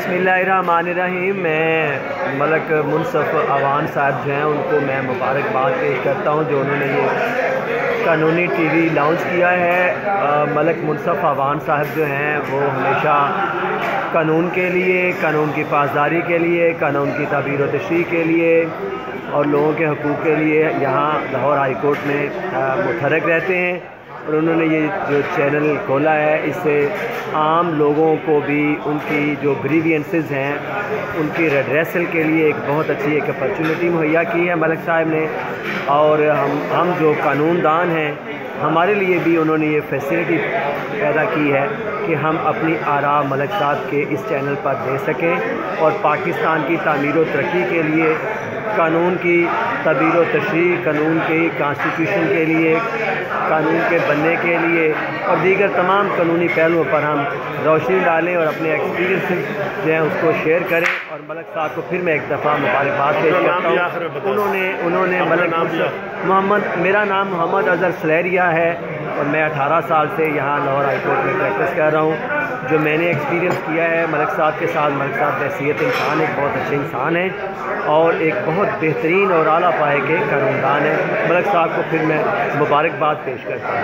बिस्मिल्लाहिर्रहमानिर्रहीम। मैं मलक मुनसफ अवान साहब जो हैं उनको मैं मुबारकबाद पेश करता हूं जो उन्होंने ये कानूनी टीवी लॉन्च किया है। मलक मुनसफ अवान साहब जो हैं वो हमेशा कानून के लिए, कानून की पासदारी के लिए, कानून की ताबीर व तशरीह के लिए और लोगों के हकूक़ के लिए यहाँ लाहौर हाई कोर्ट में मुतहर्रिक रहते हैं। और उन्होंने ये जो चैनल खोला है इससे आम लोगों को भी उनकी जो ग्रीवियंसेस हैं उनकी रेड्रेसल के लिए एक बहुत अच्छी एक अपॉर्चुनिटी मुहैया की है मलक साहब ने। और हम जो कानूनदान हैं हमारे लिए भी उन्होंने ये फैसिलिटी पैदा की है कि हम अपनी आरा मलक साहब के इस चैनल पर दे सकें और पाकिस्तान की तामीर व तरक्की के लिए, कानून की ताबीर व तशरीह, कानून के कॉन्स्टिट्यूशन के लिए, कानून के बनने के लिए और दीगर तमाम कानूनी पहलुओं पर हम रोशनी डालें और अपने एक्सपीरियंस जो हैं उसको शेयर करें। और मलक साहब को फिर मैं एक दफ़ा मुबारकबाद पेश करता हूँ। उन्होंने मलक मेरा नाम मोहम्मद अज़हर सलेरिया है और मैं 18 साल से यहाँ लाहौर हाई कोर्ट में प्रैक्टिस कर रहा हूँ। जो मैंने एक्सपीरियंस किया है मलक साहब के साथ, मलक साहब हैसियत इंसान एक बहुत अच्छे इंसान हैं और एक बहुत बेहतरीन और आला पाए के कानूनदान हैं। मलक साहब को फिर मैं मुबारकबाद पेश करता हूँ।